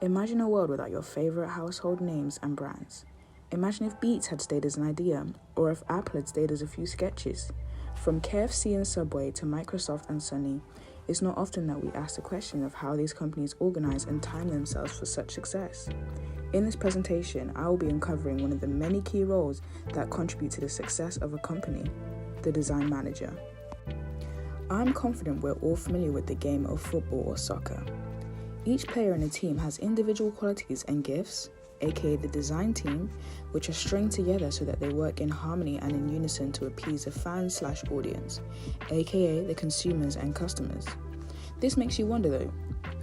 Imagine a world without your favorite household names and brands. Imagine if Beats had stayed as an idea, or if Apple had stayed as a few sketches. From KFC and Subway to Microsoft and Sony, it's not often that we ask the question of how these companies organize and time themselves for such success. In this presentation, I will be uncovering one of the many key roles that contribute to the success of a company, the design manager. I'm confident we're all familiar with the game of football or soccer. Each player in a team has individual qualities and gifts, aka the design team, which are stringed together so that they work in harmony and in unison to appease the fans/audience, aka the consumers and customers. This makes you wonder though,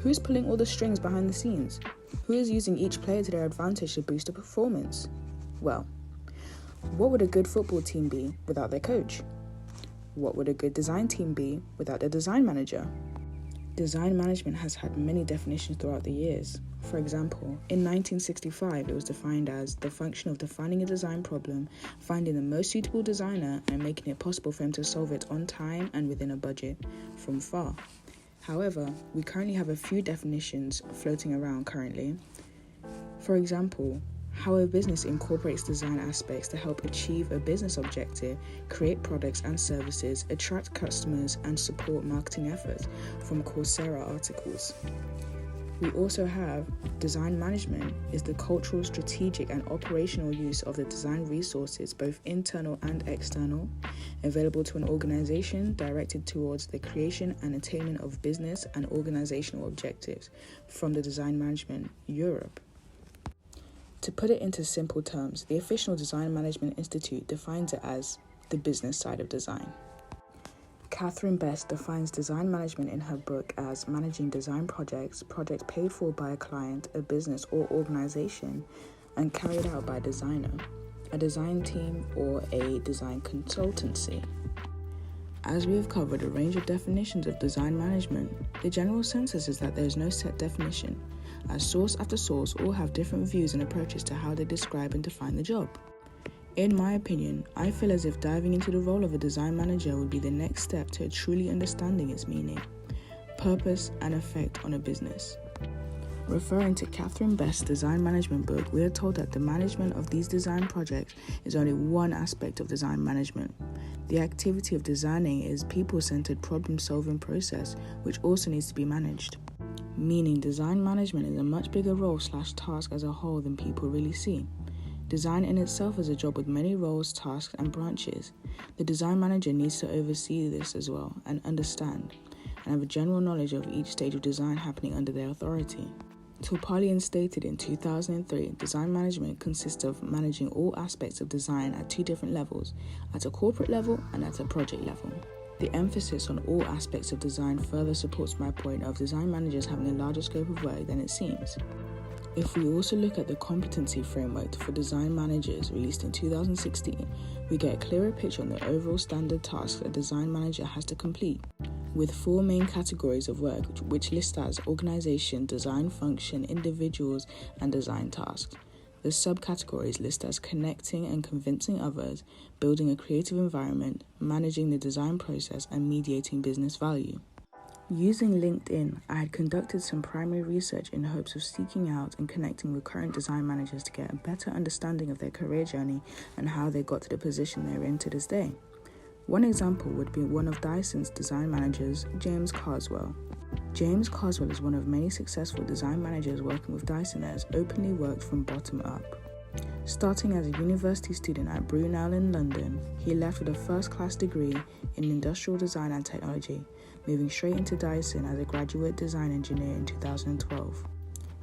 who's pulling all the strings behind the scenes? Who is using each player to their advantage to boost a performance? Well, what would a good football team be without their coach? What would a good design team be without their design manager? Design management has had many definitions throughout the years. For example, in 1965, it was defined as the function of defining a design problem, finding the most suitable designer, and making it possible for him to solve it on time and within a budget from far. However, we currently have a few definitions floating around currently. For example, how a business incorporates design aspects to help achieve a business objective, create products and services, attract customers, and support marketing efforts from Coursera articles. We also have design management is the cultural, strategic, and operational use of the design resources, both internal and external, available to an organization directed towards the creation and attainment of business and organizational objectives from the Design Management Europe. To put it into simple terms, the official Design Management Institute defines it as the business side of design. Catherine Best defines design management in her book as managing design projects paid for by a client, a business or organization, and carried out by a designer, a design team, or a design consultancy. As we have covered a range of definitions of design management, the general consensus is that there is no set definition, as source after source all have different views and approaches to how they describe and define the job. In my opinion, I feel as if diving into the role of a design manager would be the next step to truly understanding its meaning, purpose, and effect on a business. Referring to Catherine Best's design management book, we are told that the management of these design projects is only one aspect of design management. The activity of designing is a people-centered problem-solving process, which also needs to be managed. Meaning design management is a much bigger role/task as a whole than people really see. Design in itself is a job with many roles, tasks, and branches. The design manager needs to oversee this as well and understand, and have a general knowledge of each stage of design happening under their authority. Topalian stated in 2003, design management consists of managing all aspects of design at two different levels, at a corporate level and at a project level. The emphasis on all aspects of design further supports my point of design managers having a larger scope of work than it seems. If we also look at the competency framework for design managers released in 2016, we get a clearer picture on the overall standard tasks a design manager has to complete, with four main categories of work which list as organization, design function, individuals, and design tasks. The subcategories list as connecting and convincing others, building a creative environment, managing the design process, and mediating business value. Using LinkedIn, I had conducted some primary research in hopes of seeking out and connecting with current design managers to get a better understanding of their career journey and how they got to the position they're in to this day. One example would be one of Dyson's design managers, James Carswell. James Carswell is one of many successful design managers working with Dyson that has openly worked from bottom up. Starting as a university student at Brunel in London, he left with a first-class degree in industrial design and technology, moving straight into Dyson as a graduate design engineer in 2012.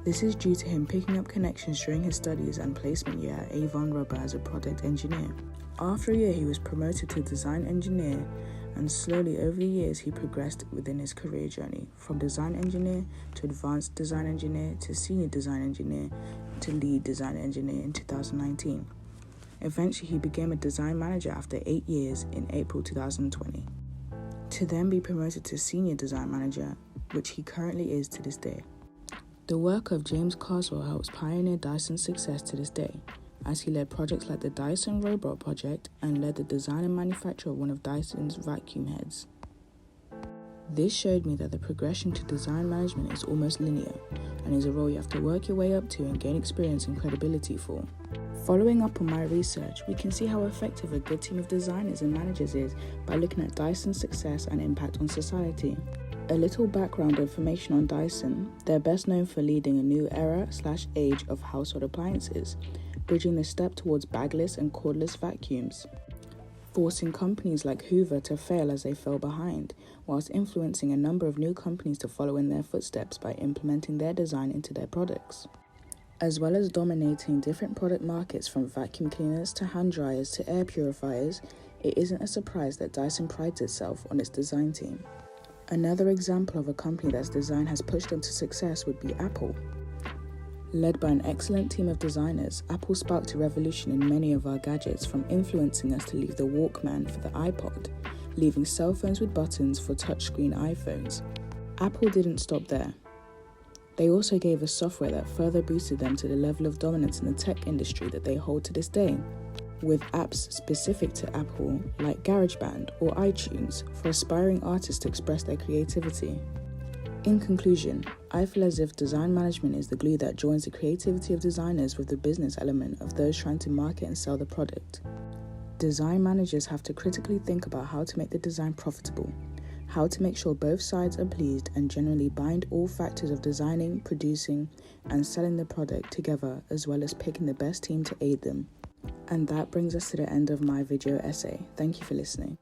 This is due to him picking up connections during his studies and placement year at Avon Rubber as a product engineer. After a year, he was promoted to design engineer, and slowly over the years he progressed within his career journey, from design engineer to advanced design engineer to senior design engineer to lead design engineer in 2019. Eventually he became a design manager after 8 years in April 2020, to then be promoted to senior design manager, which he currently is to this day. The work of James Carswell helps pioneer Dyson's success to this day, as he led projects like the Dyson Robot project and led the design and manufacture of one of Dyson's vacuum heads. This showed me that the progression to design management is almost linear, and is a role you have to work your way up to and gain experience and credibility for. Following up on my research, we can see how effective a good team of designers and managers is by looking at Dyson's success and impact on society. A little background information on Dyson: they're best known for leading a new era/age of household appliances, bridging the step towards bagless and cordless vacuums, forcing companies like Hoover to fail as they fell behind, whilst influencing a number of new companies to follow in their footsteps by implementing their design into their products. As well as dominating different product markets from vacuum cleaners to hand dryers to air purifiers, it isn't a surprise that Dyson prides itself on its design team. Another example of a company that's design has pushed them to success would be Apple. Led by an excellent team of designers, Apple sparked a revolution in many of our gadgets, from influencing us to leave the Walkman for the iPod, leaving cell phones with buttons for touchscreen iPhones. Apple didn't stop there. They also gave us software that further boosted them to the level of dominance in the tech industry that they hold to this day, with apps specific to Apple like GarageBand or iTunes for aspiring artists to express their creativity. In conclusion, I feel as if design management is the glue that joins the creativity of designers with the business element of those trying to market and sell the product. Design managers have to critically think about how to make the design profitable, how to make sure both sides are pleased, and generally bind all factors of designing, producing, and selling the product together, as well as picking the best team to aid them. And that brings us to the end of my video essay. Thank you for listening.